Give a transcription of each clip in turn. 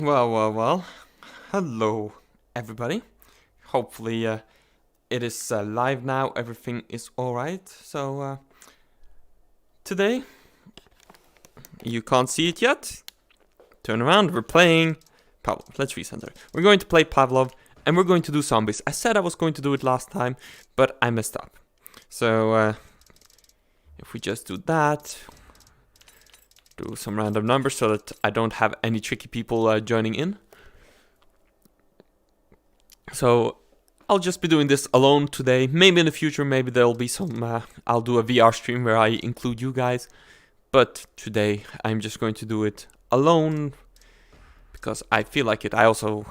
Well. Hello, everybody. Hopefully, it is live now. Everything is alright. So, today, you can't see it yet. Turn around. We're playing Pavlov. Let's recenter. We're going to play Pavlov, and we're going to do zombies. I said I was going to do it last time, but I messed up. So, if we just do that, do some random numbers so that I don't have any tricky people joining in. So I'll just be doing this alone today. Maybe in the future, maybe there'll be some, I'll do a VR stream where I include you guys. But today I'm just going to do it alone because I feel like it. I also,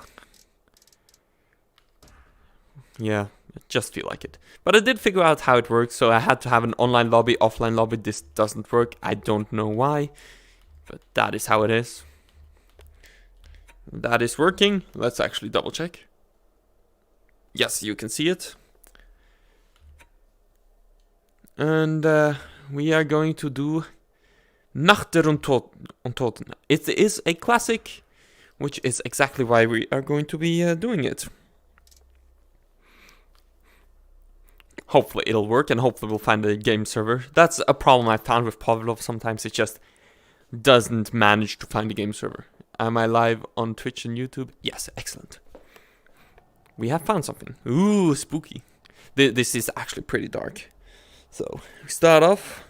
just feel like it. But I did figure out how it works, so I had to have an online lobby, offline lobby. This doesn't work. I don't know why, but that is how it is. That is working. Let's actually double check. Yes, you can see it. And we are going to do Nacht der Untoten. It is a classic, which is exactly why we are going to be doing it. Hopefully it'll work, and hopefully we'll find a game server. That's a problem I found with Pavlov. Sometimes it just doesn't manage to find a game server. Am I live on Twitch and YouTube? Yes, excellent. We have found something. Ooh, spooky. This is actually pretty dark. So, we start off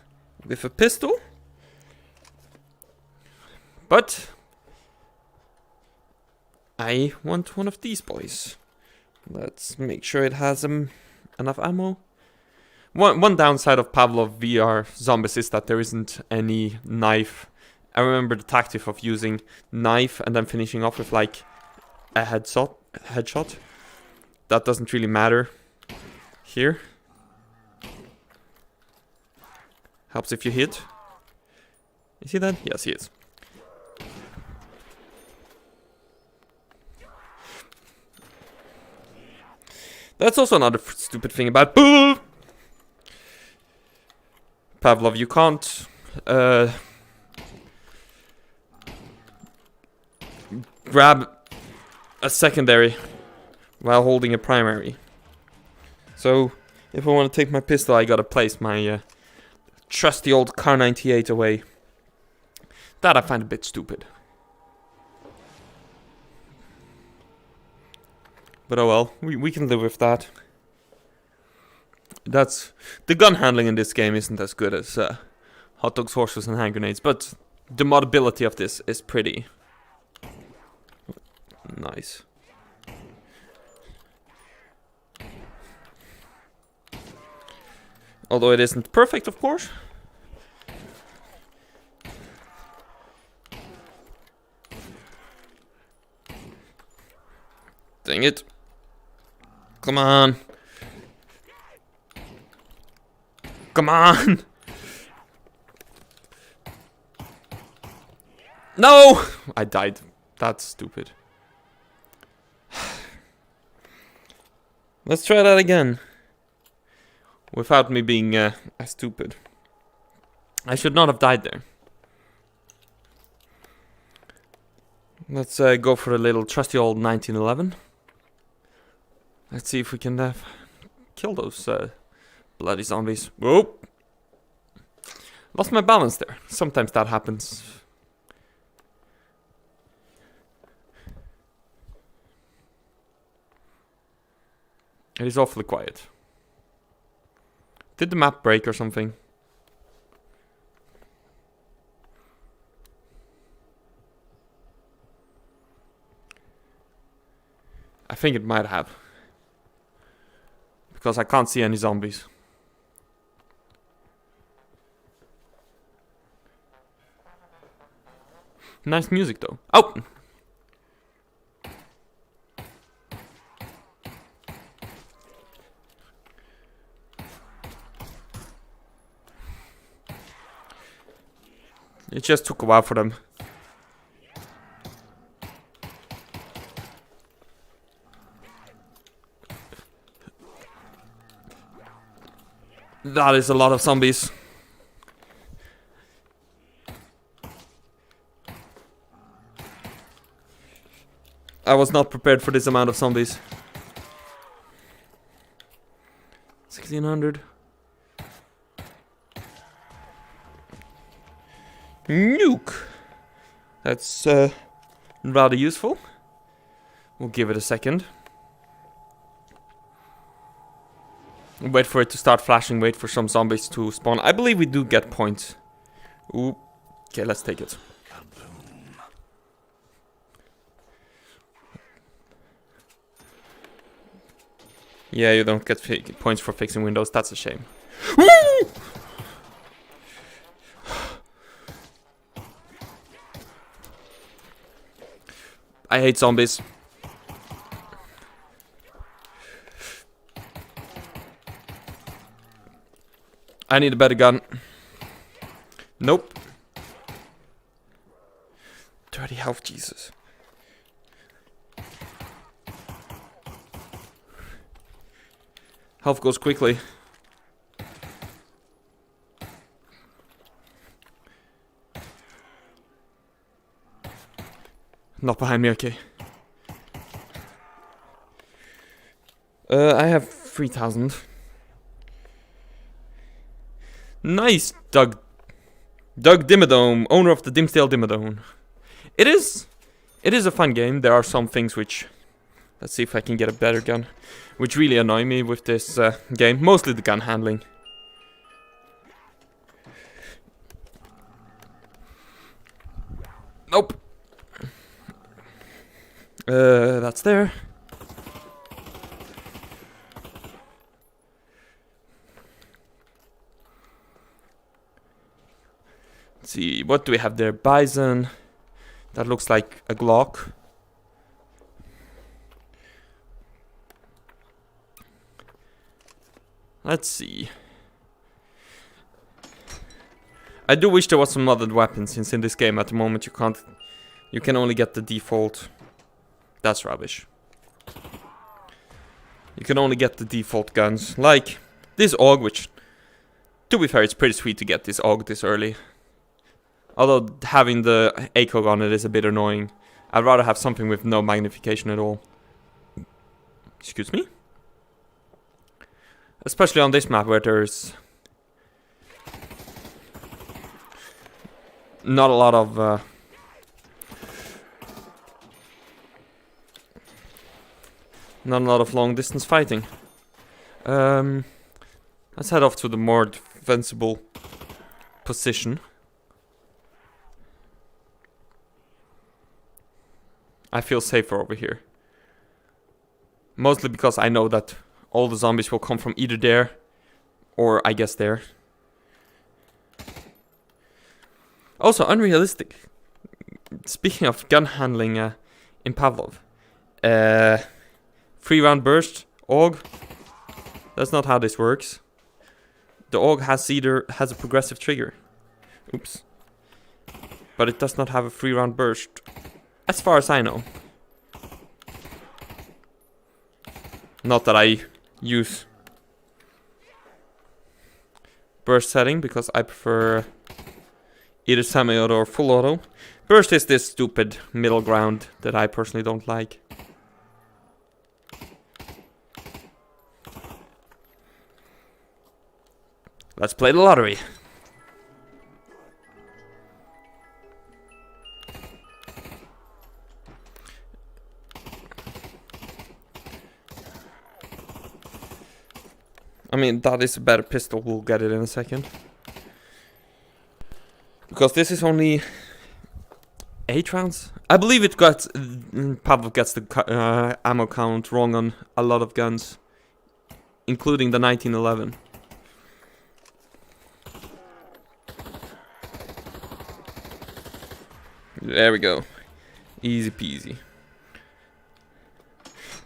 with a pistol. But I want one of these boys. Let's make sure it has enough ammo. One downside of Pavlov VR zombies is that there isn't any knife. I remember the tactic of using knife and then finishing off with like a headshot. That doesn't really matter here. Helps if you hit. You see that? Yes, he is. That's also another stupid thing about Pavlov. You can't grab a secondary while holding a primary. So, if I want to take my pistol, I gotta place my trusty old Kar 98 away. That I find a bit stupid. But oh well, we can live with that. The gun handling in this game isn't as good as hot dogs, horses, and hand grenades, but the modability of this is pretty nice. Although it isn't perfect, of course. Dang it. Come on. Come on. No! I died. That's stupid. Let's try that again. Without me being stupid. I should not have died there. Let's go for a little trusty old 1911. Let's see if we can kill those bloody zombies. Whoa! Lost my balance there. Sometimes that happens. It is awfully quiet. Did the map break or something? I think it might have. Because I can't see any zombies. Nice music though. Oh! It just took a while for them. That is a lot of zombies. I was not prepared for this amount of zombies. 1600. Nuke. That's rather useful. We'll give it a second. Wait for it to start flashing. Wait for some zombies to spawn. I believe we do get points. Ooh. Okay, let's take it. Yeah, you don't get points for fixing windows. That's a shame. Woo! I hate zombies. I need a better gun. Nope. 30 health, Jesus. Health goes quickly. Not behind me, okay. I have 3,000. Nice, Doug Dimmadome, owner of the Dimsdale Dimmadome. It is a fun game. There are some things which, let's see if I can get a better gun, which really annoy me with this game. Mostly the gun handling. Nope. That's there. Let's see, what do we have there? Bison. That looks like a Glock. Let's see. I do wish there was some modded weapons, since in this game at the moment you can only get the default. That's rubbish. You can only get the default guns, like this AUG, which, to be fair, it's pretty sweet to get this AUG this early. Although having the ACOG on it is a bit annoying. I'd rather have something with no magnification at all. Excuse me? Especially on this map where there's not a lot of long distance fighting. Let's head off to the more defensible position. I feel safer over here. Mostly because I know that all the zombies will come from either there or I guess there. Also, unrealistic. Speaking of gun handling in Pavlov. 3-round burst, AUG. That's not how this works. The AUG has a progressive trigger. Oops. But it does not have a 3-round burst. As far as I know. Not that I use burst setting, because I prefer either semi-auto or full auto. Burst is this stupid middle ground that I personally don't like. Let's play the lottery. I mean, that is a better pistol. We'll get it in a second. Because this is only 8 rounds. I believe it got... Pavlov gets the ammo count wrong on a lot of guns. Including the 1911. There we go. Easy peasy.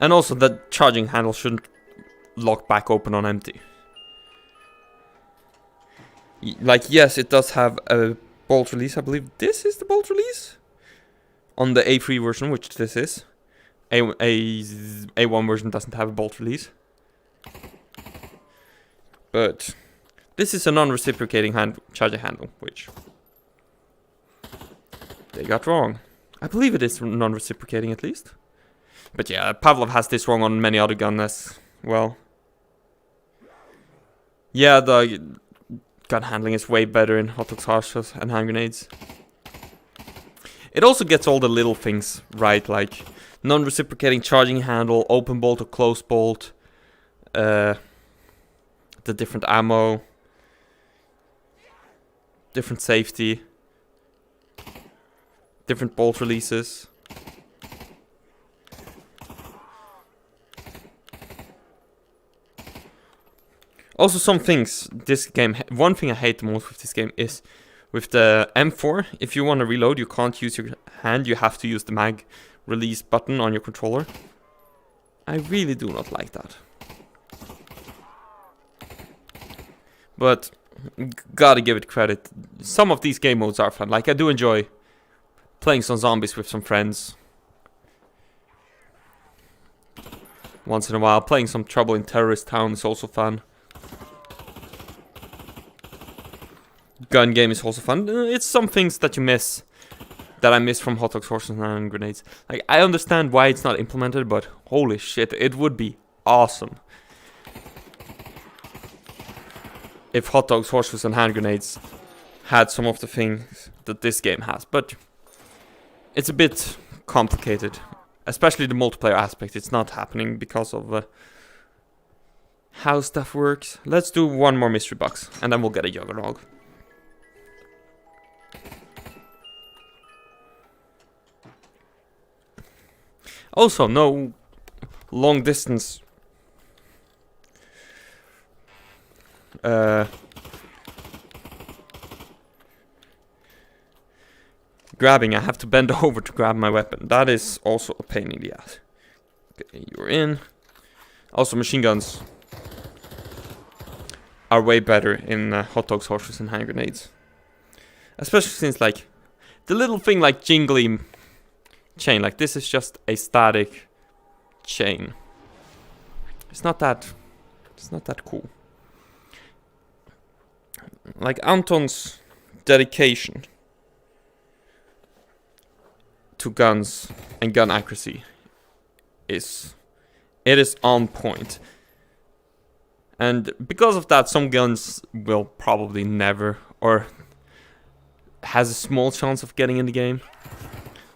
And also, the charging handle shouldn't lock back open on empty. Like, yes, it does have a bolt release. I believe this is the bolt release on the A3 version, which this is. A1 version doesn't have a bolt release. But this is a non-reciprocating charger handle, which they got wrong. I believe it is non-reciprocating at least. But yeah, Pavlov has this wrong on many other guns as well. Yeah, the gun handling is way better in hot dogs, harshes, and hand grenades. It also gets all the little things right, like non-reciprocating charging handle, open bolt or close bolt, the different ammo, different safety, different bolt releases. Also, some things this game. One thing I hate the most with this game is with the M4. If you want to reload, you can't use your hand. You have to use the mag release button on your controller. I really do not like that. But gotta give it credit. Some of these game modes are fun. Like, I do enjoy playing some zombies with some friends. Once in a while, playing some Trouble in Terrorist Town is also fun. Gun game is also fun. It's some things that you miss, that I miss from hot dogs, horses, and hand grenades. Like, I understand why it's not implemented, but holy shit, it would be awesome if hot dogs, horses, and hand grenades had some of the things that this game has. But it's a bit complicated, especially the multiplayer aspect. It's not happening because of how stuff works. Let's do one more mystery box, and then we'll get a Juggernog. Also, no long distance grabbing. I have to bend over to grab my weapon. That is also a pain in the ass. Okay, you're in. Also, machine guns are way better in hot dogs, horses, and hand grenades. Especially since, like, the little thing like jingly chain, like this is just a static chain. It's not that cool. Like, Anton's dedication to guns and gun accuracy is on point. And because of that, some guns will probably never, or has a small chance of getting in the game.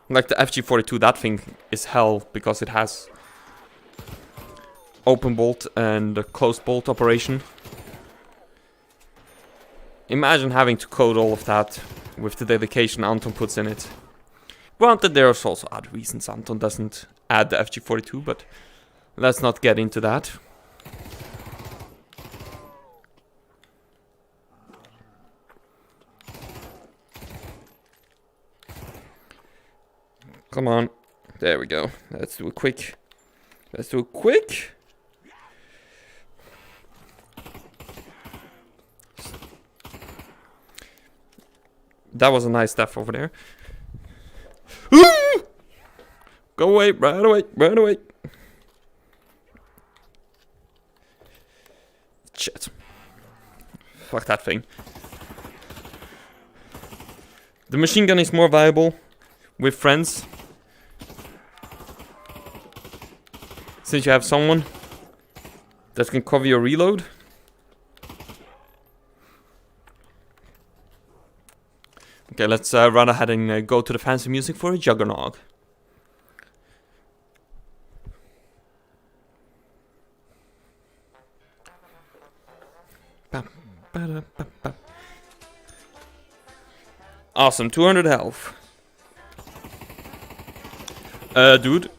Like the FG42, that thing is hell because it has open bolt and closed bolt operation. Imagine having to code all of that with the dedication Anton puts in it. Granted, there's also other reasons Anton doesn't add the FG42, but let's not get into that. Come on. There we go. Let's do it quick. That was a nice stuff over there. Go away, run away. Shit. Fuck that thing. The machine gun is more viable with friends, since you have someone that can cover your reload. Okay, let's run ahead and go to the fancy music for a Juggernog. Awesome, 200 health. Dude.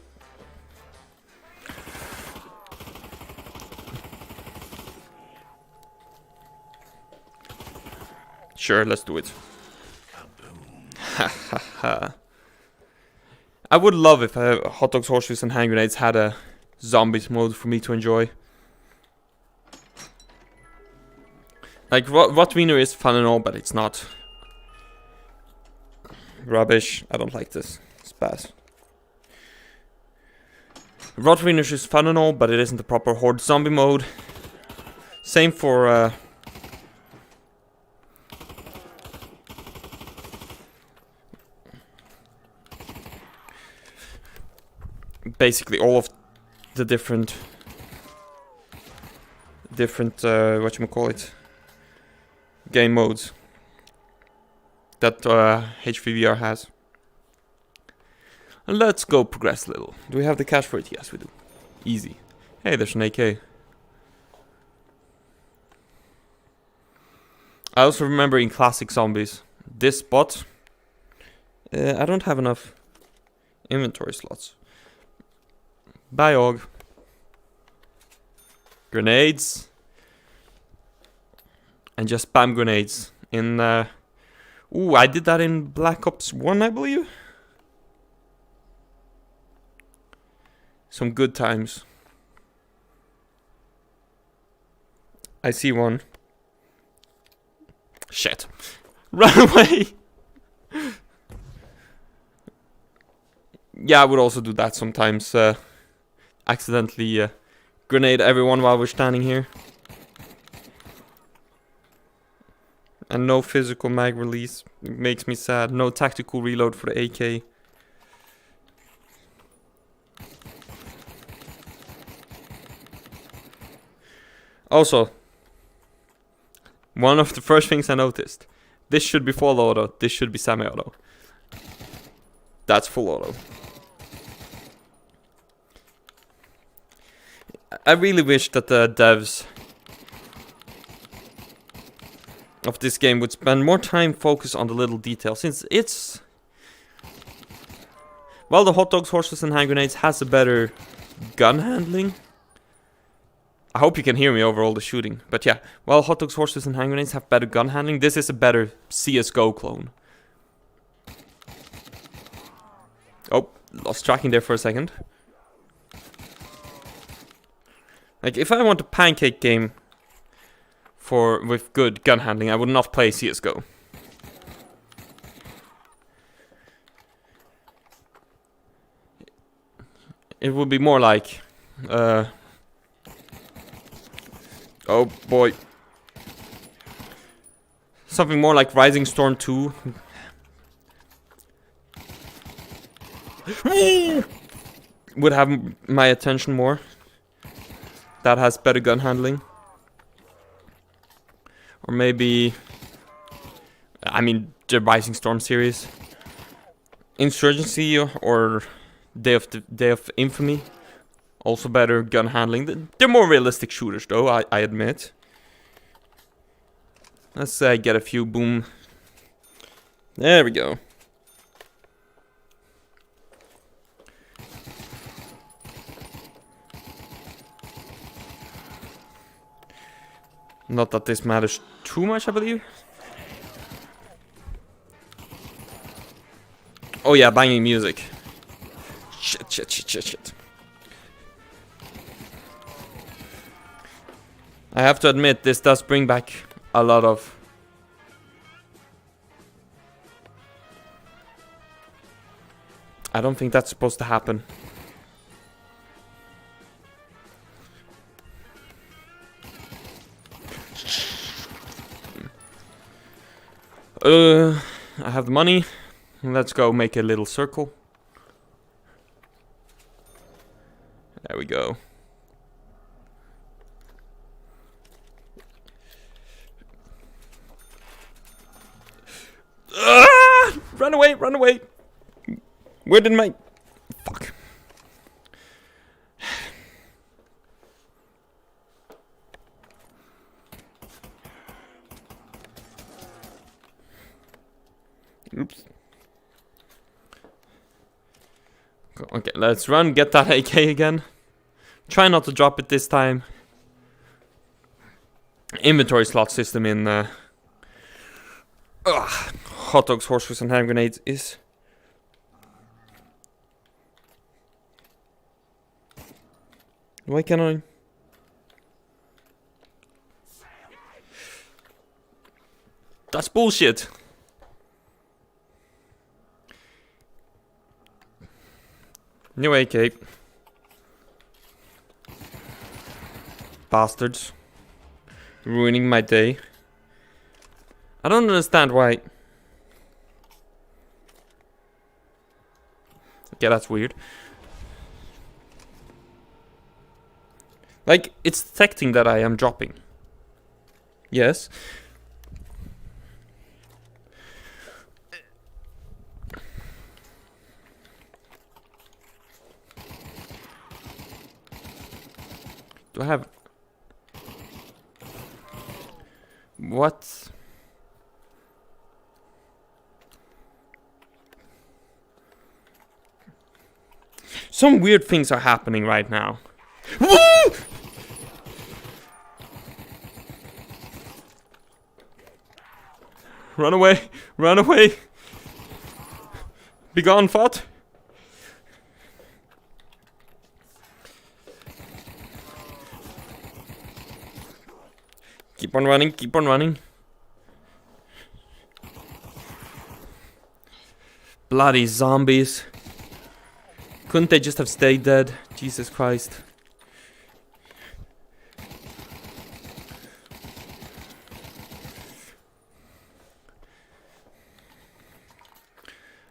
Sure, let's do it. I would love if hot dogs, horseshoes, and hand grenades had a zombies mode for me to enjoy. Like, Rotwiener is fun and all, but it's not. Rubbish. I don't like this. Spaz. Rotwiener is fun and all, but it isn't the proper horde zombie mode. Same for basically all of the different whatchamacallit, game modes that HVVR has. And let's go progress a little. Do we have the cash for it? Yes, we do. Easy. Hey, there's an AK. I also remember in classic zombies, this spot, I don't have enough inventory slots. Biog. Grenades. And just spam grenades. In, ooh, I did that in Black Ops 1, I believe. Some good times. I see one. Shit. Run away! Yeah, I would also do that sometimes. Accidentally grenade everyone while we're standing here. And no physical mag release. It makes me sad. No tactical reload for the AK. Also, one of the first things I noticed. This should be full auto. This should be semi-auto. That's full auto. I really wish that the devs of this game would spend more time focus on the little details, since it's... Well, the hot dogs, horses and hand grenades has a better gun handling. I hope you can hear me over all the shooting. But yeah, while hot dogs, horses and hand grenades have better gun handling, this is a better CSGO clone. Oh, lost tracking there for a second. Like, if I want a pancake game with good gun handling, I would not play CSGO. It would be more like... oh boy. Something more like Rising Storm 2. Would have my attention more. That has better gun handling. Or maybe... I mean, the Rising Storm series. Insurgency or Day of Infamy. Also better gun handling. They're more realistic shooters though, I admit. Let's get a few boom. There we go. Not that this matters too much, I believe. Oh yeah, banging music. Shit. I have to admit, this does bring back a lot of... I don't think that's supposed to happen. I have the money. Let's go make a little circle. There we go. Run away, run away. Where did my... Fuck. Oops. Okay, let's run, get that AK again. Try not to drop it this time. Inventory slot system in hot dogs, horses and hand grenades is... Why can't I... That's bullshit. New AK. Bastards. Ruining my day. I don't understand why... Okay, that's weird. Like, it's detecting that I am dropping. Yes. Do I have... What? Some weird things are happening right now. Run away! Run away! Be gone, Fot! Keep on running, keep on running. Bloody zombies. Couldn't they just have stayed dead? Jesus Christ.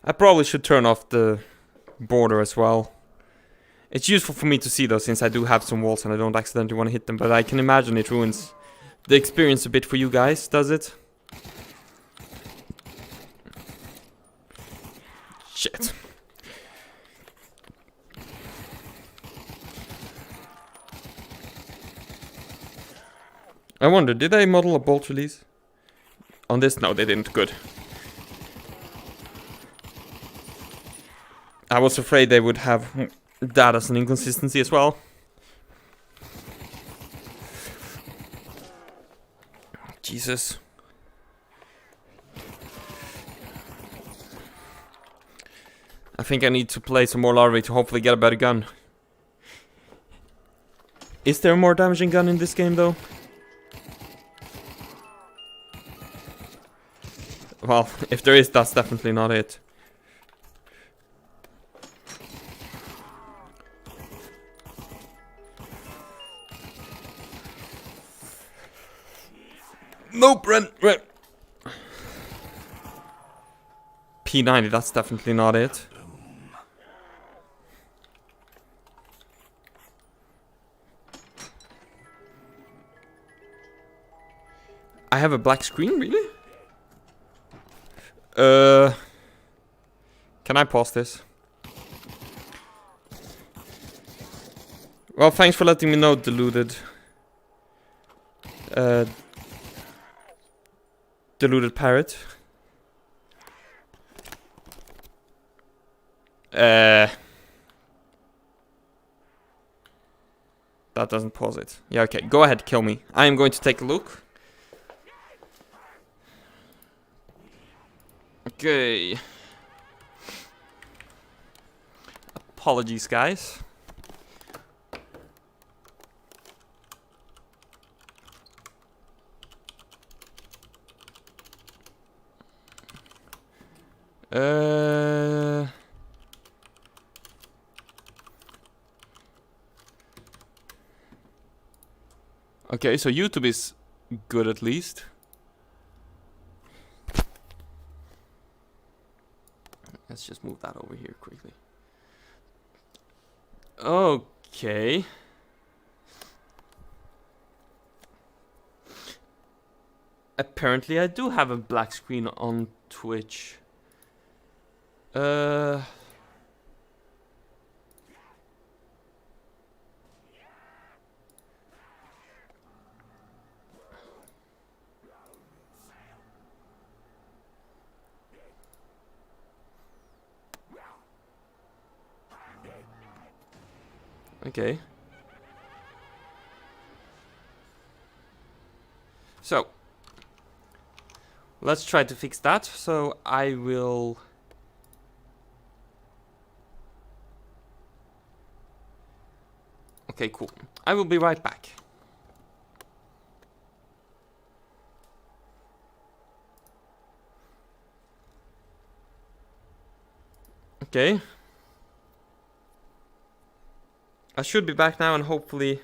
I probably should turn off the border as well. It's useful for me to see though, since I do have some walls and I don't accidentally want to hit them, but I can imagine it ruins the experience a bit for you guys, does it? Shit. I wonder, did they model a bolt release? On this? No, they didn't. Good. I was afraid they would have that as an inconsistency as well. Jesus. I think I need to play some more larvae to hopefully get a better gun. Is there a more damaging gun in this game though? Well, if there is, that's definitely not it. Nope, run. P90, that's definitely not it. I have a black screen, really? Can I pause this? Well, thanks for letting me know, deluded. Deluded parrot. That doesn't pause it. Yeah, okay, go ahead, kill me. I am going to take a look. Okay. Apologies, guys. Okay, so YouTube is good at least. Let's just move that over here quickly. Okay. Apparently I do have a black screen on Twitch. Okay. So, let's try to fix that. So I will... Okay, cool. I will be right back. Okay. I should be back now and hopefully...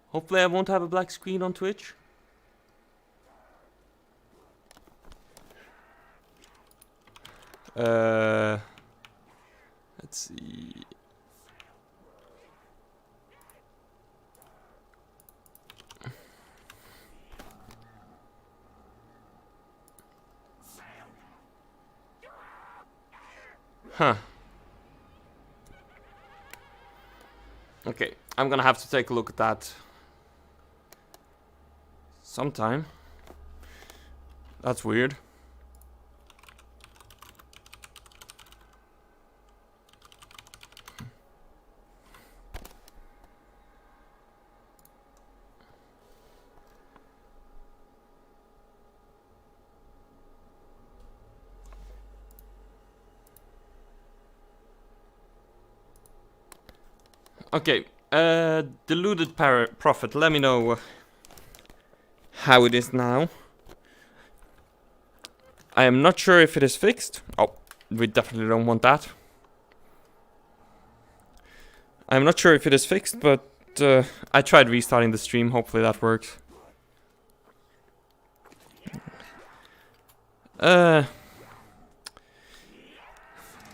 Hopefully I won't have a black screen on Twitch. Let's see... Huh. Okay, I'm gonna have to take a look at that sometime. That's weird. Okay, deluded prophet, let me know how it is now. I am not sure if it is fixed. Oh, we definitely don't want that. I'm not sure if it is fixed, but I tried restarting the stream. Hopefully that works.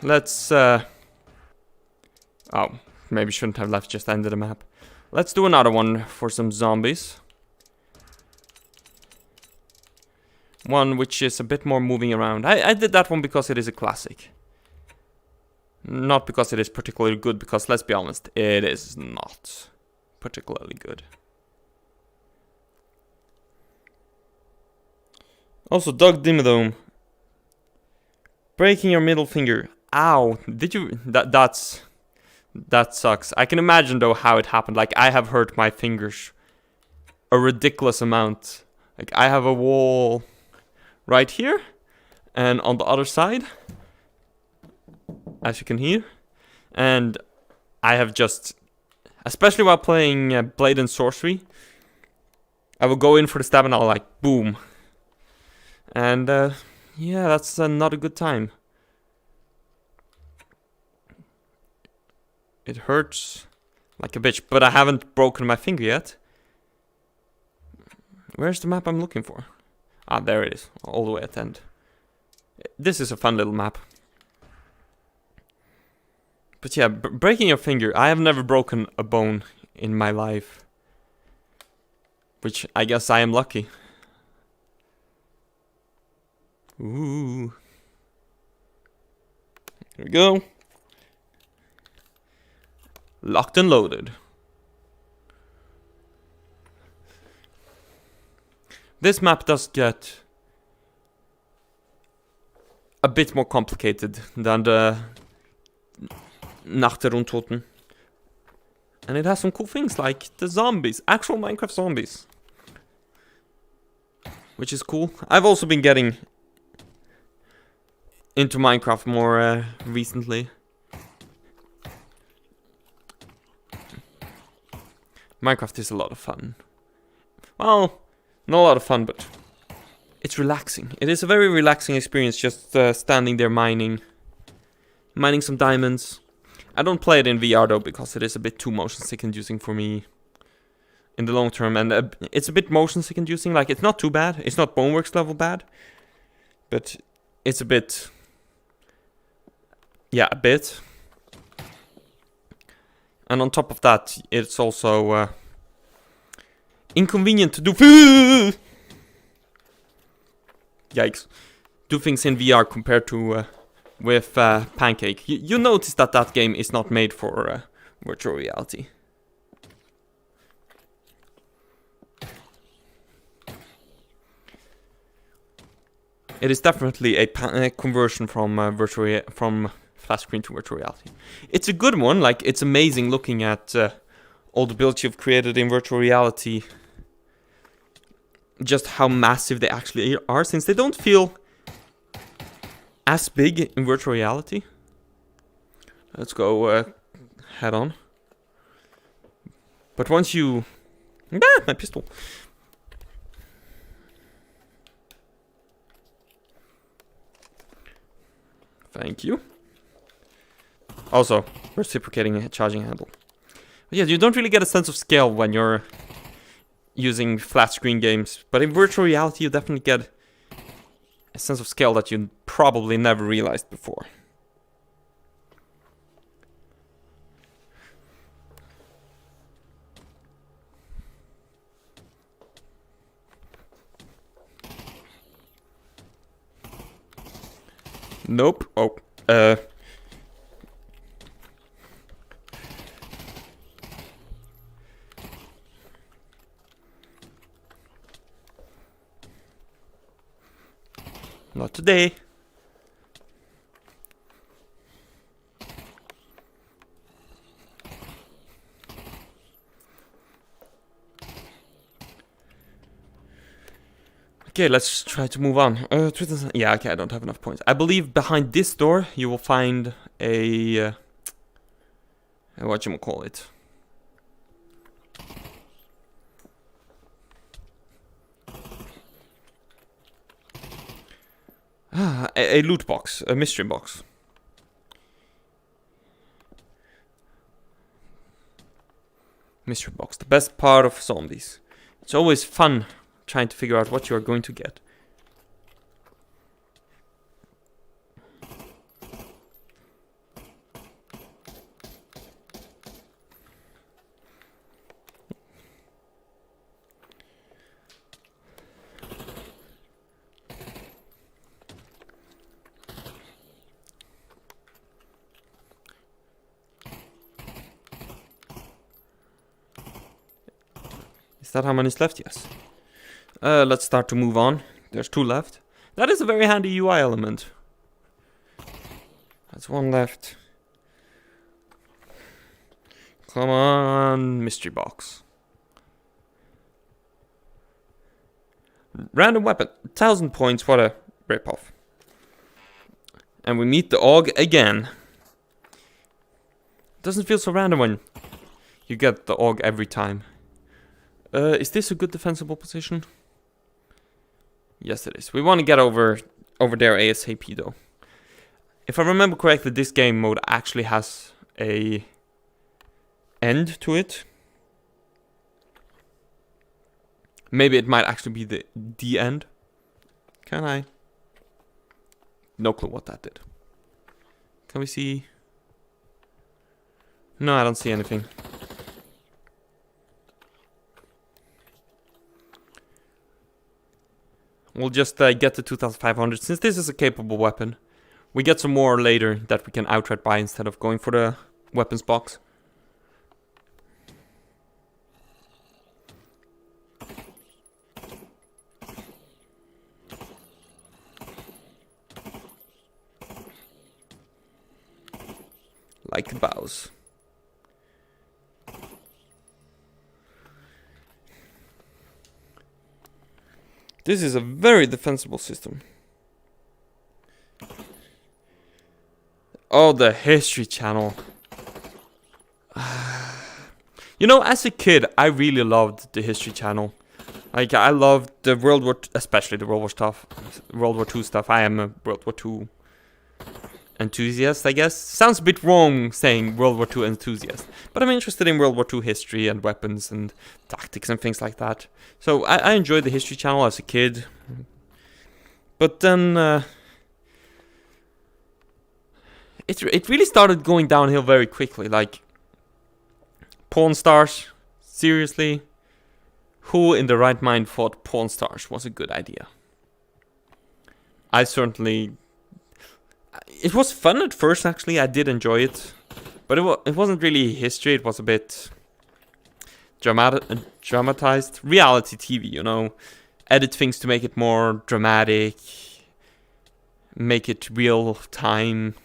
Let's oh, maybe shouldn't have left, just ended the map. Let's do another one for some zombies. One which is a bit more moving around. I did that one because it is a classic. Not because it is particularly good, because let's be honest, it is not particularly good. Also, Doug Dimmadome. Breaking your middle finger. Ow. Did you... That sucks. I can imagine though how it happened. Like, I have hurt my fingers a ridiculous amount. Like, I have a wall right here, and on the other side, as you can hear, and I have just, especially while playing Blade and Sorcery, I will go in for the stab and I'll like, boom. And yeah, that's not a good time. It hurts like a bitch, but I haven't broken my finger yet. Where's the map I'm looking for? Ah, there it is, all the way at the end. This is a fun little map. But yeah, breaking your finger. I have never broken a bone in my life. Which I guess I am lucky. Ooh. Here we go. Locked and loaded. This map does get a bit more complicated than the Nacht der Untoten. And it has some cool things like the zombies, actual Minecraft zombies. Which is cool. I've also been getting into Minecraft more recently. Minecraft is a lot of fun. Well, not a lot of fun, but it's relaxing. It is a very relaxing experience just standing there mining some diamonds. I don't play it in VR though, because it is a bit too motion sick inducing for me in the long term. And it's a bit motion sick inducing. Like, it's not too bad. It's not Boneworks level bad. But it's a bit... yeah, a bit. And on top of that, it's also inconvenient to do... Yikes. Do things in VR compared to with Pancake. You notice that that game is not made for virtual reality. It is definitely a conversion from from flat screen to virtual reality. It's a good one. Like, it's amazing looking at all the builds you've created in virtual reality. Just how massive they actually are, since they don't feel as big in virtual reality. Let's go head on. But once you... ah, my pistol. Thank you. Also, reciprocating a charging handle. But yeah, you don't really get a sense of scale when you're using flat screen games. But in virtual reality, you definitely get a sense of scale that you probably never realized before. Nope. Oh, Not today. Okay, let's try to move on. Yeah, okay, I don't have enough points. I believe behind this door you will find a whatchamacallit. A loot box, a mystery box. Mystery box, the best part of zombies. It's always fun trying to figure out what you are going to get. Is that how many's left? Yes. Let's start to move on. There's 2 left. That is a very handy UI element. That's 1 left. Come on, mystery box. Random weapon, 1,000 points, what a ripoff. And we meet the AUG again. Doesn't feel so random when you get the AUG every time. Is this a good defensible position? Yes, it is. We want to get over there ASAP though. If I remember correctly, this game mode actually has a end to it. Maybe it might actually be the end. Can I? No clue what that did. Can we see? No, I don't see anything. We'll just get to 2,500. Since this is a capable weapon, we get some more later that we can outright buy instead of going for the weapons box. Like bows. This is a very defensible system. Oh, the History Channel. You know, as a kid, I really loved the History Channel. Like, I loved the especially the World War II stuff. I am a World War II enthusiast, I guess. Sounds a bit wrong saying World War II enthusiast, but I'm interested in World War II history and weapons and tactics and things like that. So I enjoyed the History Channel as a kid, but then it really started going downhill very quickly. Like, Pawn Stars, seriously, who in the right mind thought Pawn Stars was a good idea? I certainly. It was fun at first, actually. I did enjoy it. But it wasn't really history. It was a bit dramatized. Reality TV, you know. Edit things to make it more dramatic. Make it real time.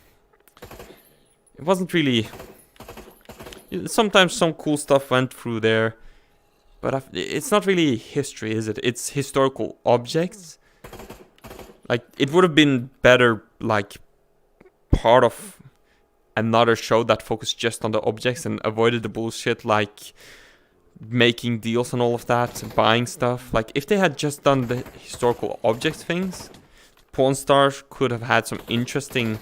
It wasn't really. Sometimes some cool stuff went through there. But it's not really history, is it? It's historical objects. Like, it would have been better, like, part of another show that focused just on the objects and avoided the bullshit like making deals and all of that and buying stuff. Like, if they had just done the historical objects things, Pawn Stars could have had some interesting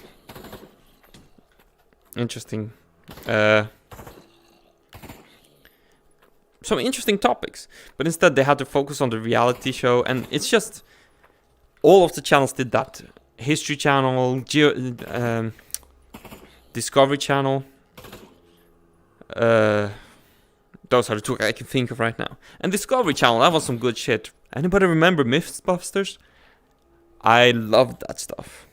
topics. But instead they had to focus on the reality show, and it's just all of the channels did that. History Channel, Discovery Channel. Those are the 2 I can think of right now. And Discovery Channel, that was some good shit. Anybody remember Mythbusters? I loved that stuff.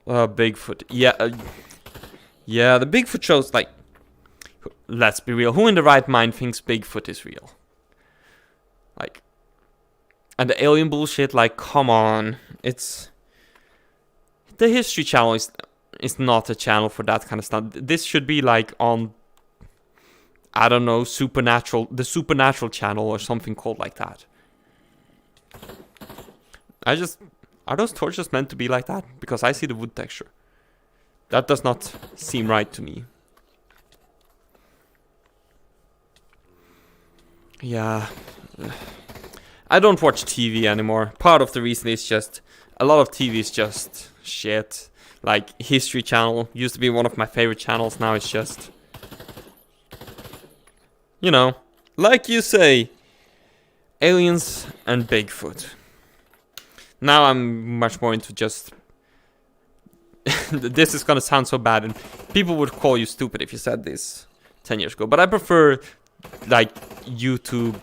Bigfoot. Yeah, the Bigfoot shows, like, let's be real. Who in the right mind thinks Bigfoot is real? Like, And the alien bullshit, like, come on. It's... The History Channel is not a channel for that kind of stuff. This should be, like, on... I don't know, Supernatural... The Supernatural channel or something called like that. Are those torches meant to be like that? Because I see the wood texture. That does not seem right to me. Yeah. I don't watch TV anymore. Part of the reason is just... A lot of TV is just shit. Like, History Channel used to be one of my favorite channels. Now it's just... You know, like you say, aliens and Bigfoot. Now I'm much more into just... This is gonna sound so bad, and people would call you stupid if you said this 10 years ago. But I prefer, like, YouTube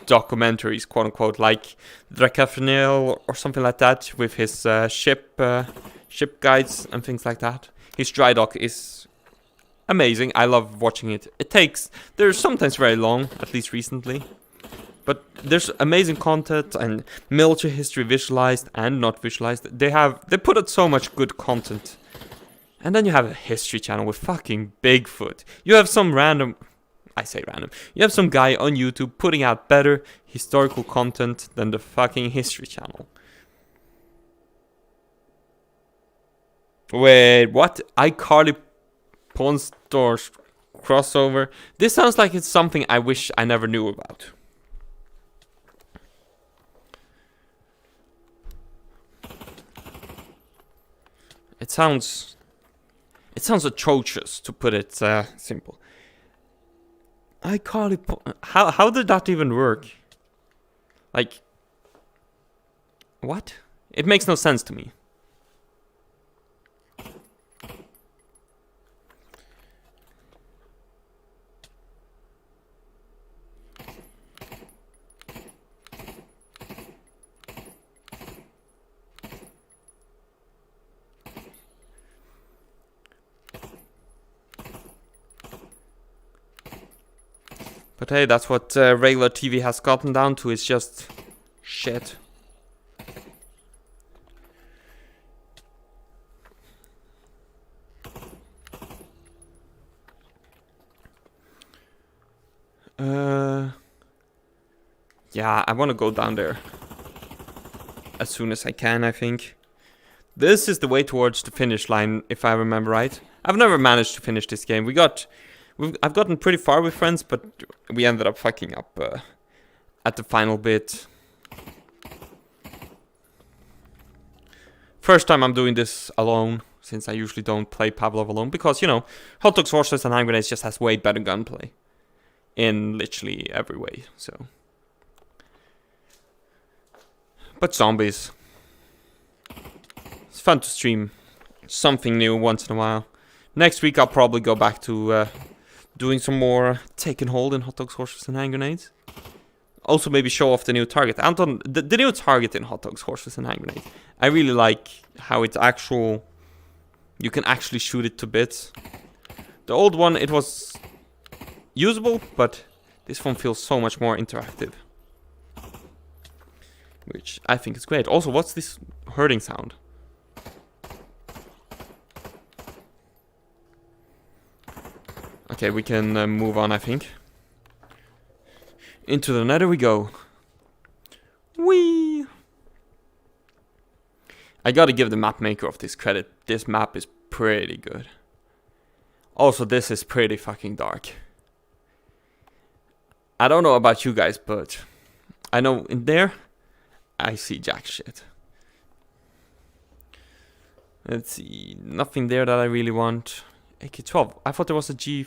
documentaries, quote unquote, like Drakafnil or something like that, with his ship guides and things like that. His dry dock is amazing. I love watching it. They're sometimes very long, at least recently. But there's amazing content and military history visualized and not visualized. They put out so much good content. And then you have a History Channel with fucking Bigfoot. You have some random... I say random. You have some guy on YouTube putting out better historical content than the fucking History Channel. Wait, what? iCarly Pawn Store crossover? This sounds like it's something I wish I never knew about. It sounds atrocious, to put it simple. How did that even work? Like, what? It makes no sense to me. But hey, that's what regular TV has gotten down to. It's just shit. Yeah, I want to go down there as soon as I can, I think. This is the way towards the finish line, if I remember right. I've never managed to finish this game. I've gotten pretty far with friends, but we ended up fucking up at the final bit. First time I'm doing this alone, since I usually don't play Pavlov alone, because, you know, Hot Dogs, Horses, and Hand Grenades just has way better gunplay. In literally every way, so. But zombies. It's fun to stream something new once in a while. Next week I'll probably go back to doing some more take and hold in Hot Dogs, Horses, and Hand Grenades. Also maybe show off the new target. Anton, the new target in Hot Dogs, Horses, and Hand Grenades. I really like how it's actual... You can actually shoot it to bits. The old one, it was usable, but this one feels so much more interactive. Which I think is great. Also, what's this hurting sound? Okay, we can move on, I think. Into the nether we go. Whee! I gotta give the map maker of this credit. This map is pretty good. Also, this is pretty fucking dark. I don't know about you guys, but I know in there, I see jack shit. Let's see, nothing there that I really want. AK-12, I thought there was a G...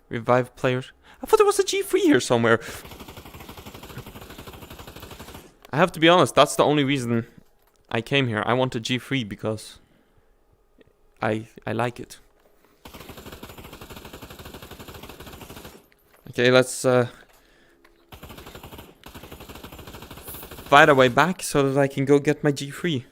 Revive players. I thought there was a G3 here somewhere. I have to be honest, that's the only reason I came here. I want a G3 because I like it. Okay, let's fight our way back so that I can go get my G3.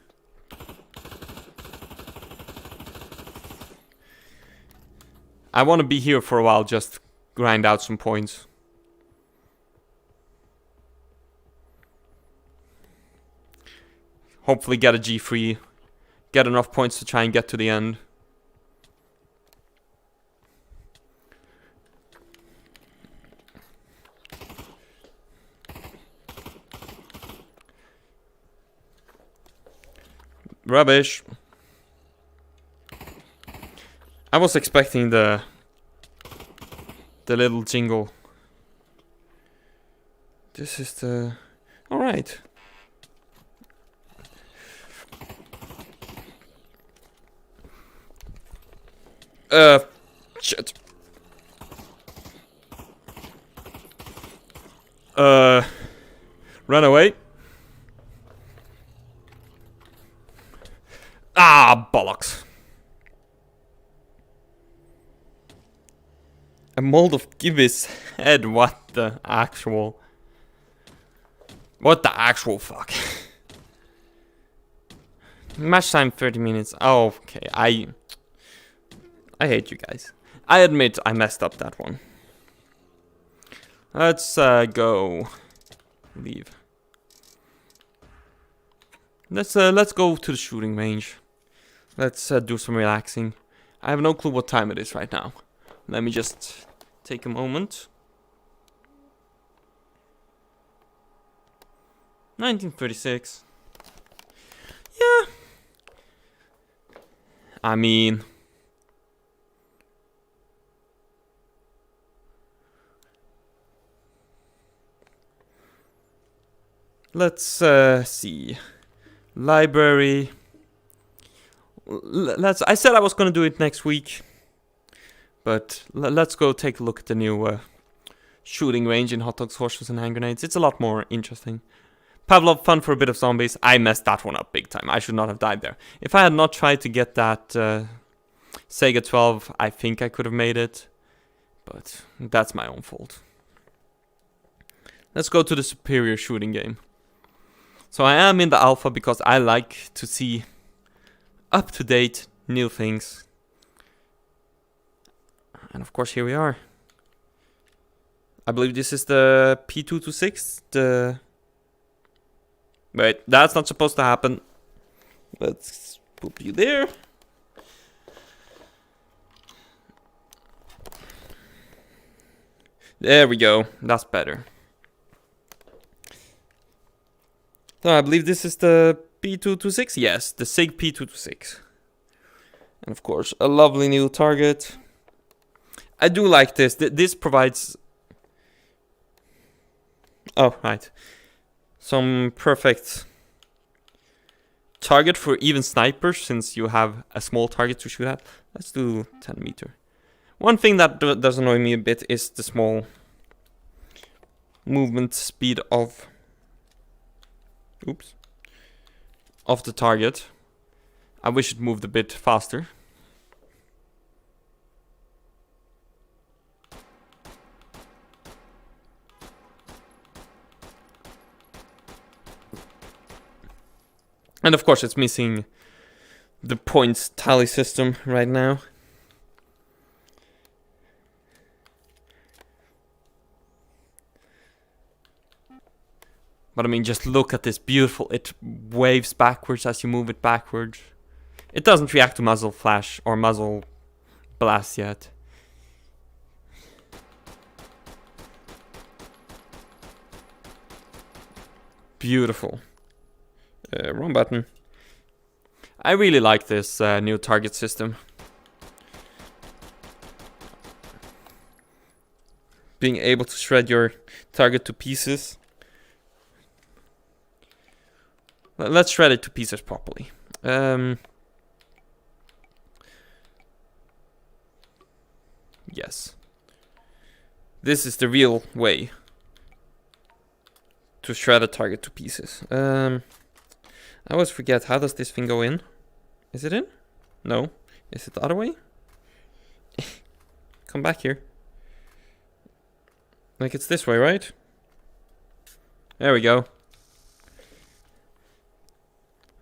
I want to be here for a while, just grind out some points. Hopefully get a G3. Get enough points to try and get to the end. Rubbish. I was expecting the little jingle. This is the... Alright. Shit. Run away. Ah, bollocks. A mold of Gibby's head, what the actual... What the actual fuck? Match time 30 minutes. Oh, okay, I hate you guys. I admit I messed up that one. Let's go. Leave. Let's go to the shooting range. Let's do some relaxing. I have no clue what time it is right now. Let me just take a moment. 1936. Yeah. I mean... Let's see. Library. I said I was gonna do it next week. But let's go take a look at the new shooting range in hot dogs, horseshoes, and hand grenades. It's a lot more interesting. Pavlov, fun for a bit of zombies. I messed that one up big time. I should not have died there. If I had not tried to get that Sega 12, I think I could have made it. But that's my own fault. Let's go to the superior shooting game. So I am in the alpha because I like to see up-to-date new things. And of course, here we are. I believe this is the P226. Wait, that's not supposed to happen. Let's put you there. There we go. That's better. So I believe this is the P226. Yes, the SIG P226. And of course, a lovely new target. I do like this. This provides... Oh, right. Some perfect target for even snipers, since you have a small target to shoot at. Let's do 10 meter. One thing that does annoy me a bit is the small movement speed of... Oops. Of the target. I wish it moved a bit faster. And of course it's missing the points tally system right now. But I mean, just look at this beautiful, it waves backwards as you move it backwards. It doesn't react to muzzle flash or muzzle blast yet. Beautiful. Wrong button. I really like this new target system. Being able to shred your target to pieces. Let's shred it to pieces properly. Yes. This is the real way to shred a target to pieces. I always forget, how does this thing go in? Is it in? No. Is it the other way? Come back here. Like it's this way, right? There we go.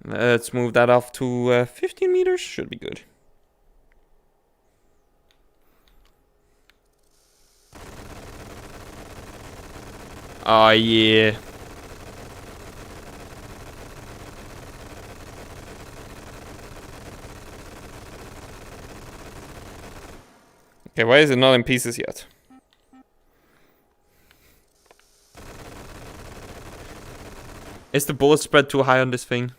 Let's move that off to 15 meters. Should be good. Oh, yeah. Okay, why is it not in pieces yet? Is the bullet spread too high on this thing?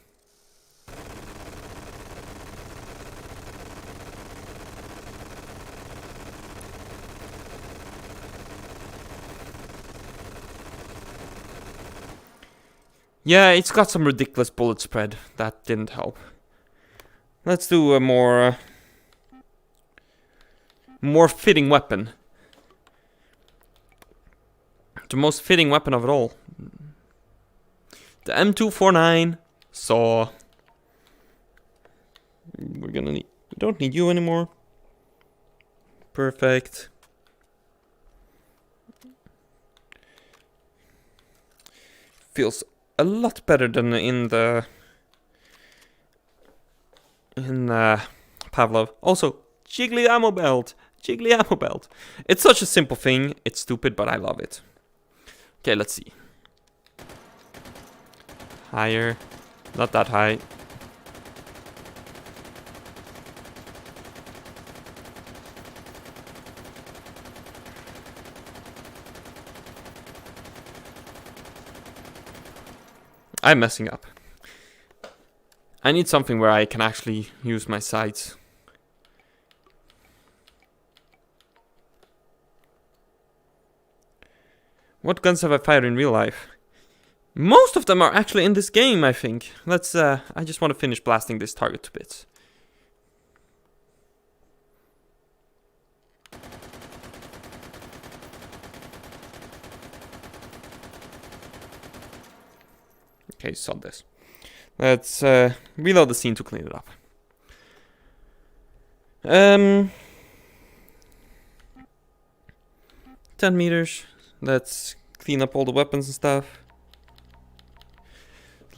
Yeah, it's got some ridiculous bullet spread. That didn't help. Let's do a more fitting weapon. The most fitting weapon of it all. The M249 saw. We don't need you anymore. Perfect. Feels a lot better than in Pavlov. Also, jiggly ammo belt. Jiggly ammo belt. It's such a simple thing. It's stupid, but I love it. Okay, let's see. Higher. Not that high. I'm messing up. I need something where I can actually use my sights. What guns have I fired in real life? Most of them are actually in this game, I think. Let's, I just want to finish blasting this target to bits. Okay, saw this. Let's reload the scene to clean it up. 10 meters. Let's clean up all the weapons and stuff.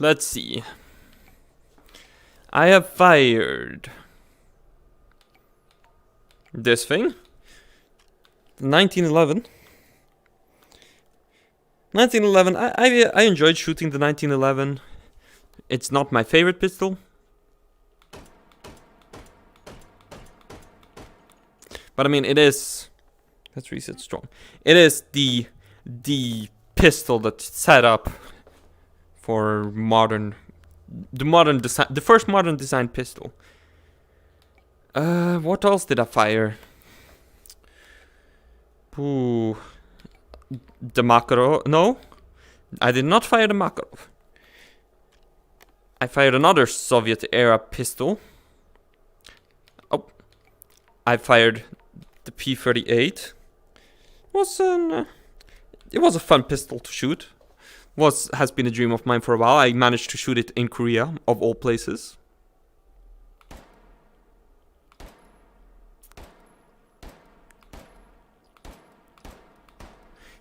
Let's see. I have fired this thing. 1911. 1911. I enjoyed shooting the 1911. It's not my favorite pistol. But I mean, it is. Let's reset strong. It is the pistol that's set up for the first modern design pistol. What else did I fire? Ooh, the Makarov. No, I did not fire the Makarov. I fired another Soviet era pistol. Oh, I fired the P38. It was a fun pistol to shoot. Has been a dream of mine for a while. I managed to shoot it in Korea, of all places.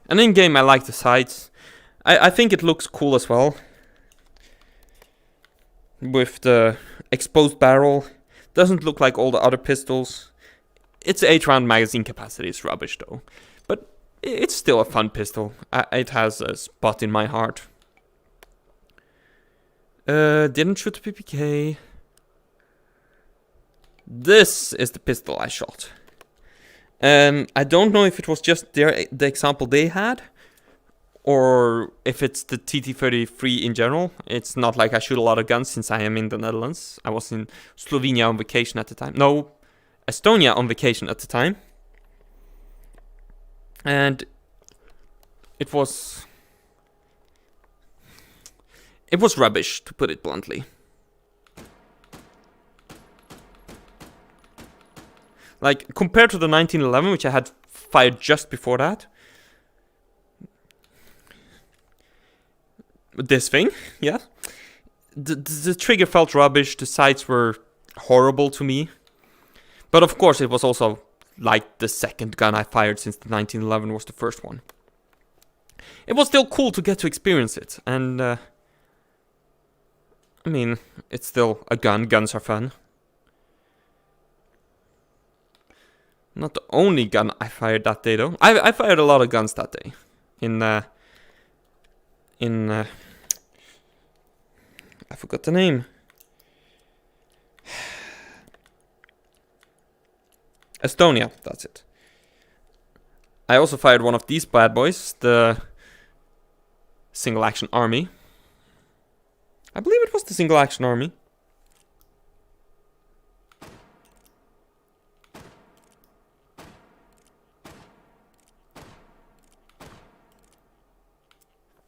And in game, I like the sights. I think it looks cool as well. With the exposed barrel. Doesn't look like all the other pistols. Its 8-round magazine capacity is rubbish though. But it's still a fun pistol. It has a spot in my heart. Didn't shoot the PPK. This is the pistol I shot. I don't know if it was just the example they had, or if it's the TT-33 in general. It's not like I shoot a lot of guns since I am in the Netherlands. I was in Slovenia on vacation at the time. No, Estonia on vacation at the time. And it was rubbish, to put it bluntly. Like, compared to the 1911, which I had fired just before that. This thing, yeah. The trigger felt rubbish, the sights were horrible to me. But of course, it was also like the second gun I fired since the 1911 was the first one. It was still cool to get to experience it, and I mean, it's still a gun. Guns are fun. Not the only gun I fired that day, though. I fired a lot of guns that day. I forgot the name. Estonia, that's it. I also fired one of these bad boys, the Single Action Army. I believe it was the Single Action Army.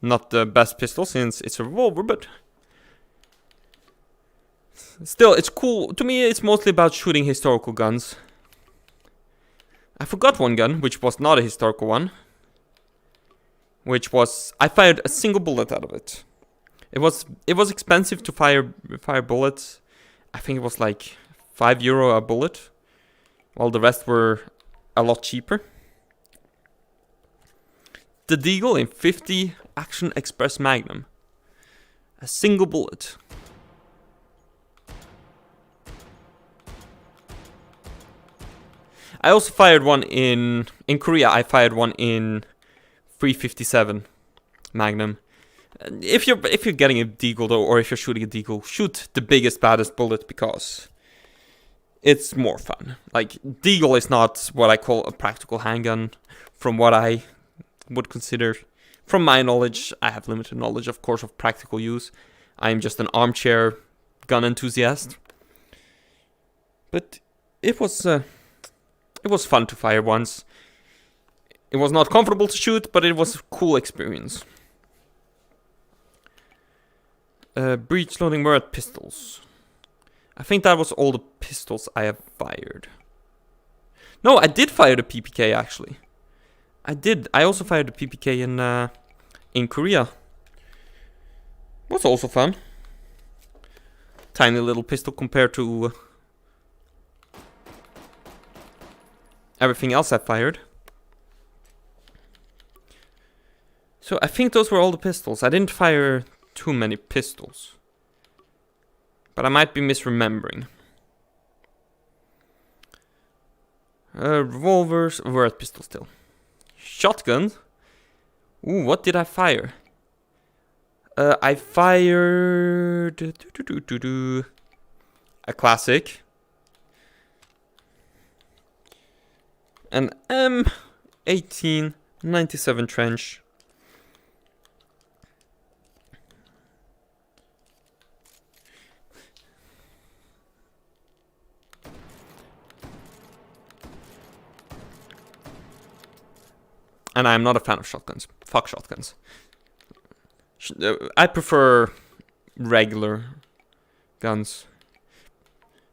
Not the best pistol since it's a revolver, but still, it's cool. To me, it's mostly about shooting historical guns. I forgot one gun, which was not a historical one. Which was, I fired a single bullet out of it. It was expensive to fire bullets. I think it was like €5 a bullet, while the rest were a lot cheaper. The Deagle in 50 Action Express Magnum. A single bullet. I also fired one in Korea. I fired one in 357 Magnum. If you're getting a Deagle though, or if you're shooting a Deagle, shoot the biggest, baddest bullet because it's more fun. Like, Deagle is not what I call a practical handgun, from what I would consider. From my knowledge, I have limited knowledge, of course, of practical use. I am just an armchair gun enthusiast. But it was fun to fire once. It was not comfortable to shoot, but it was a cool experience. Breech loading Murat pistols. I think that was all the pistols I have fired. No, I did fire the PPK actually. I did. I also fired the PPK in Korea. Was also fun. Tiny little pistol compared to everything else I fired. So I think those were all the pistols. I didn't fire too many pistols, but I might be misremembering. Revolvers were at pistol still. Shotgun. Ooh, what did I fire? I fired a classic, an M1897 trench. And I'm not a fan of shotguns. Fuck shotguns. I prefer regular guns.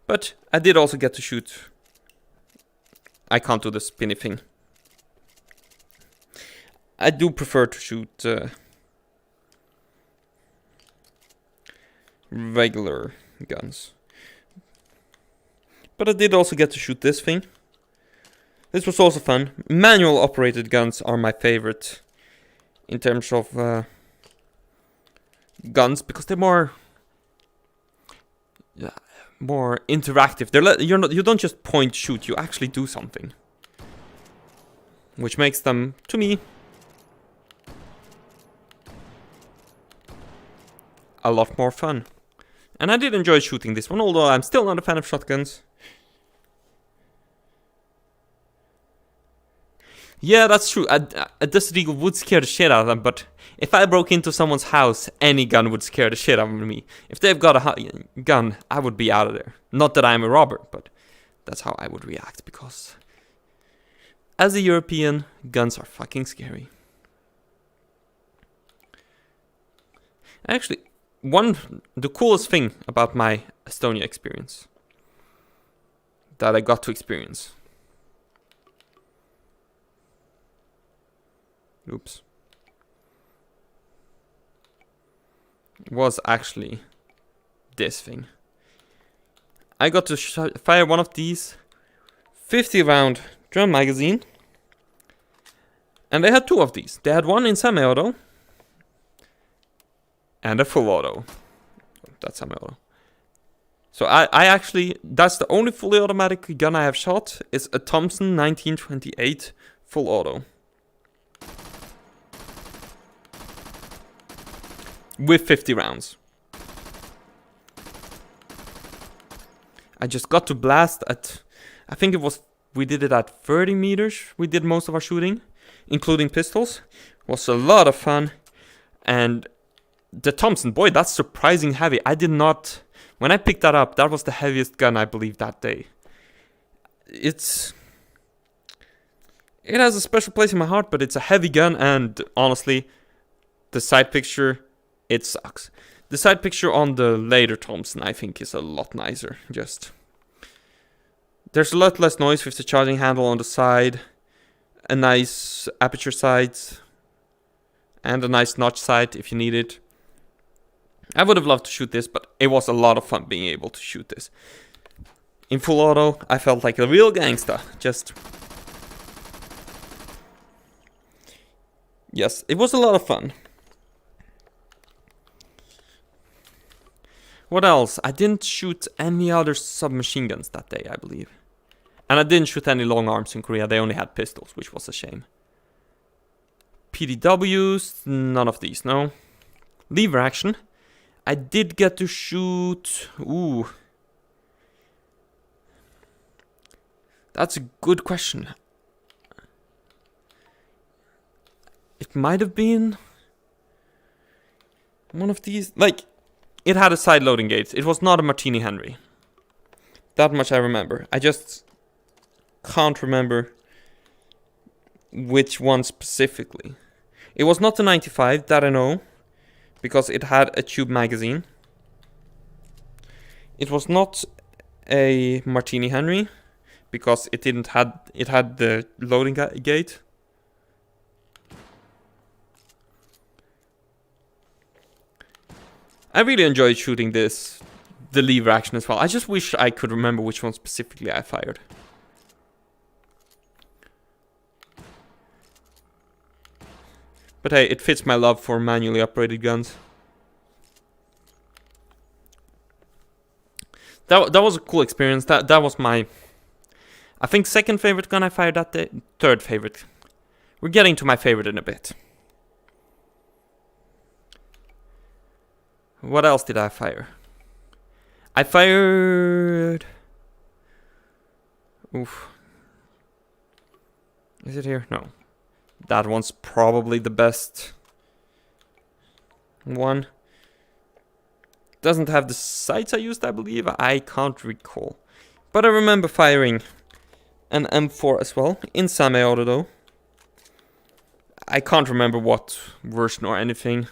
But I did also get to shoot. I can't do the spinny thing. I do prefer to shoot regular guns. But I did also get to shoot this thing. This was also fun. Manual operated guns are my favorite in terms of guns because they're more interactive. You don't just point shoot, you actually do something, which makes them, to me, a lot more fun. And I did enjoy shooting this one, although I'm still not a fan of shotguns. Yeah, that's true. This Deagle would scare the shit out of them, but if I broke into someone's house, any gun would scare the shit out of me. If they've got a gun, I would be out of there. Not that I'm a robber, but that's how I would react, because as a European, guns are fucking scary. Actually, the coolest thing about my Estonia experience that I got to experience. Oops. Was actually this thing. I got to fire one of these 50 round drum magazine. And they had two of these. They had one in semi-auto and a full auto. That's semi-auto. So I actually, that's the only fully automatic gun I have shot. Is a Thompson 1928 full auto. With 50 rounds. I just got to blast at, I think it was, we did it at 30 meters. We did most of our shooting. including pistols. Was a lot of fun. And the Thompson, boy, that's surprising heavy. I did not... When I picked that up, that was the heaviest gun, I believe, that day. It has a special place in my heart, but it's a heavy gun, and honestly, the side picture, it sucks. The side picture on the later Thompson, I think, is a lot nicer. There's a lot less noise with the charging handle on the side, a nice aperture sight, and a nice notch sight if you need it. I would have loved to shoot this, but it was a lot of fun being able to shoot this. In full auto, I felt like a real gangster. Yes, it was a lot of fun. What else? I didn't shoot any other submachine guns that day, I believe. And I didn't shoot any long arms in Korea. They only had pistols, which was a shame. PDWs, none of these, no. Lever action. I did get to shoot... Ooh. That's a good question. It might have been... one of these... Like, it had a side loading gate. It was not a Martini Henry. That much I remember. I just can't remember which one specifically. It was not the 95, that I know, because it had a tube magazine. It was not a Martini Henry, because it had the loading gate. I really enjoyed shooting the lever action as well. I just wish I could remember which one specifically I fired. But hey, it fits my love for manually operated guns. That was a cool experience. That was my, I think, second favorite gun I fired that day. Third favorite. We're getting to my favorite in a bit. What else did I fire? I fired... Oof. Is it here? No. That one's probably the best one. Doesn't have the sights I used, I believe. I can't recall. But I remember firing an M4 as well, in semi-auto though. I can't remember what version or anything.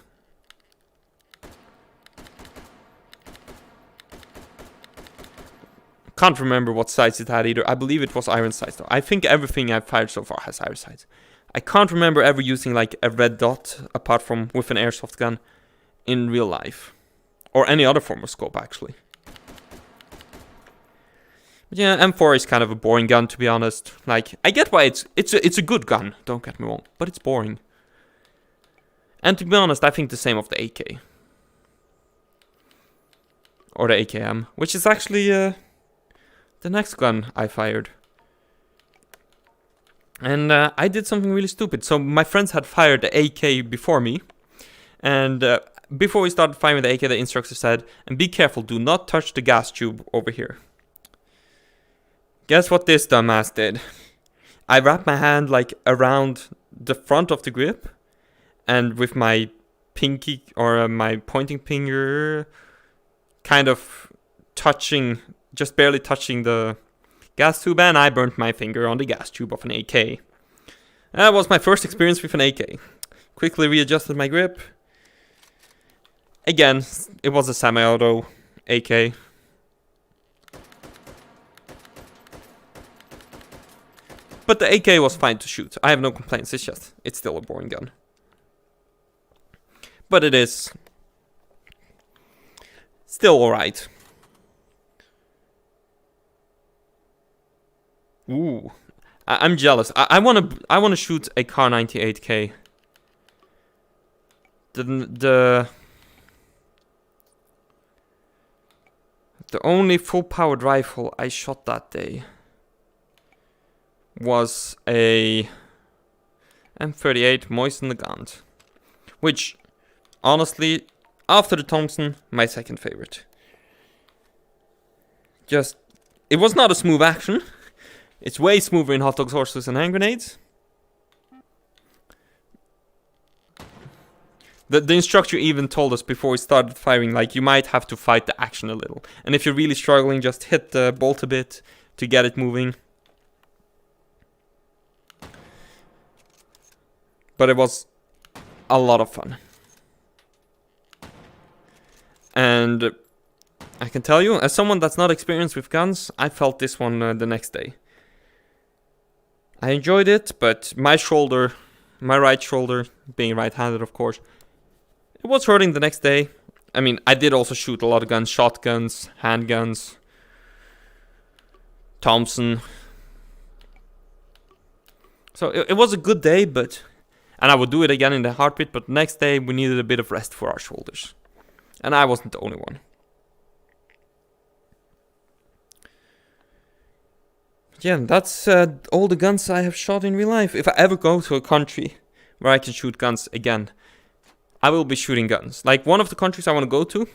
Can't remember what sights it had either. I believe it was iron sights though. I think everything I've fired so far has iron sights. I can't remember ever using like a red dot apart from with an airsoft gun in real life. Or any other form of scope actually. But yeah, M4 is kind of a boring gun to be honest. Like, I get why it's a good gun, don't get me wrong, but it's boring. And to be honest, I think the same of the AK. Or the AKM, which is actually the next gun I fired. And I did something really stupid. So my friends had fired the AK before me. And before we started firing the AK, the instructor said, and be careful, do not touch the gas tube over here. Guess what this dumbass did? I wrapped my hand like around the front of the grip. And with my pinky, or my pointing finger, kind of touching, just barely touching the gas tube, and I burnt my finger on the gas tube of an AK. That was my first experience with an AK. Quickly readjusted my grip. Again, it was a semi-auto AK. But the AK was fine to shoot. I have no complaints, it's still a boring gun. But it is still alright. Ooh, I'm jealous. I wanna shoot a Kar 98K. The only full-powered rifle I shot that day was a M38 Moisten Nagant, which, honestly, after the Thompson, my second favorite. It was not a smooth action. It's way smoother in hot dogs, horses, and hand grenades. The instructor even told us before we started firing, like, you might have to fight the action a little. And if you're really struggling, just hit the bolt a bit to get it moving. But it was a lot of fun. And I can tell you, as someone that's not experienced with guns, I felt this one the next day. I enjoyed it, but my shoulder, my right shoulder, being right-handed of course, it was hurting the next day. I mean, I did also shoot a lot of guns, shotguns, handguns, Thompson. So it was a good day, but... And I would do it again in the heartbeat, but next day we needed a bit of rest for our shoulders. And I wasn't the only one. Yeah, that's all the guns I have shot in real life. If I ever go to a country where I can shoot guns again, I will be shooting guns. Like, one of the countries I want to go to,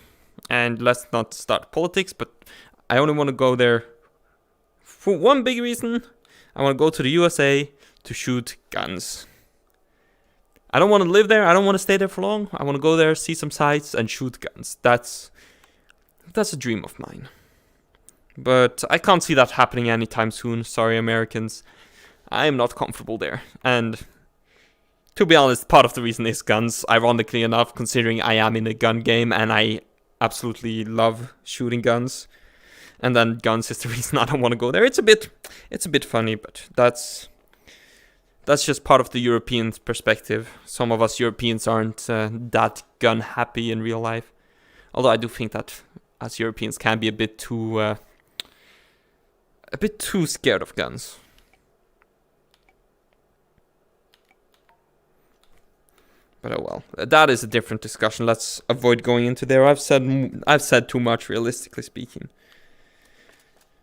and let's not start politics, but I only want to go there for one big reason. I want to go to the USA to shoot guns. I don't want to live there. I don't want to stay there for long. I want to go there, see some sights, and shoot guns. That's a dream of mine. But I can't see that happening anytime soon. Sorry, Americans. I am not comfortable there. And to be honest, part of the reason is guns, ironically enough, considering I am in a gun game and I absolutely love shooting guns. And then guns is the reason I don't want to go there. It's a bit funny, but that's just part of the European perspective. Some of us Europeans aren't that gun happy in real life. Although I do think that us Europeans can be a bit too scared of guns. But oh well, that is a different discussion. Let's avoid going into there. I've said too much, realistically speaking.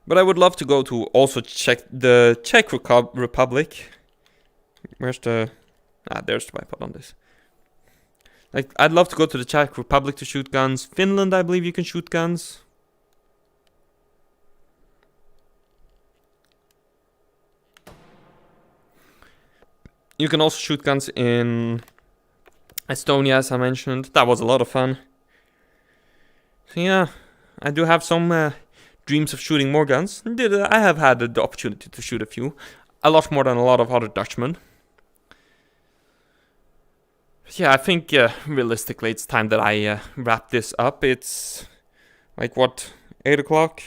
But I would love to go to also the Czech Republic. Where's the... there's the bipod on this. Like, I'd love to go to the Czech Republic to shoot guns. Finland, I believe you can shoot guns. You can also shoot guns in Estonia, as I mentioned. That was a lot of fun. So yeah, I do have some dreams of shooting more guns. I have had the opportunity to shoot a few. A lot more than a lot of other Dutchmen. Yeah, I think realistically it's time that I wrap this up. It's like, what, 8 o'clock?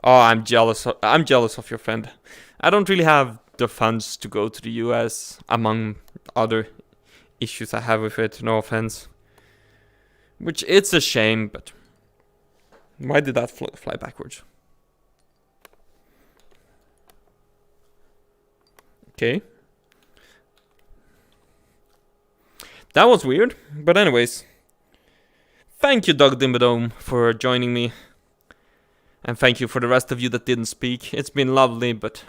Oh, I'm jealous of your friend. I don't really have the funds to go to the US, among other issues I have with it, no offense. Which, it's a shame, but why did that fly backwards? Okay. That was weird, but anyways. Thank you, Doug Dimbadome, for joining me. And thank you for the rest of you that didn't speak. It's been lovely, but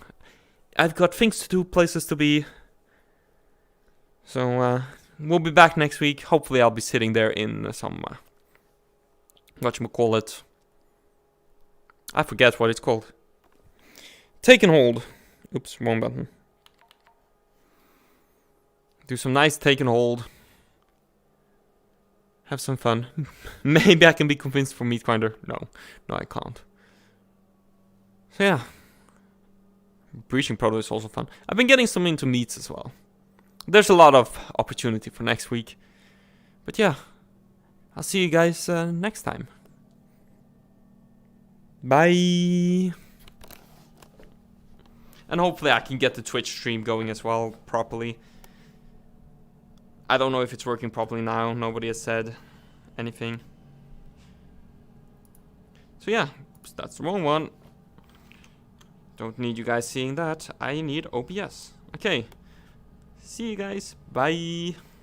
I've got things to do, places to be. So, we'll be back next week. Hopefully I'll be sitting there in some, whatchamacallit. I forget what it's called. Take and hold. Oops, wrong button. Do some nice take and hold. Have some fun. Maybe I can be convinced for Meat Grinder. No, I can't. So yeah. Breaching Proto is also fun. I've been getting some into meats as well. There's a lot of opportunity for next week. But yeah. I'll see you guys next time. Bye. And hopefully I can get the Twitch stream going as well properly. I don't know if it's working properly now. Nobody has said anything. So yeah, that's the wrong one. Don't need you guys seeing that. I need OBS. Okay. See you guys. Bye.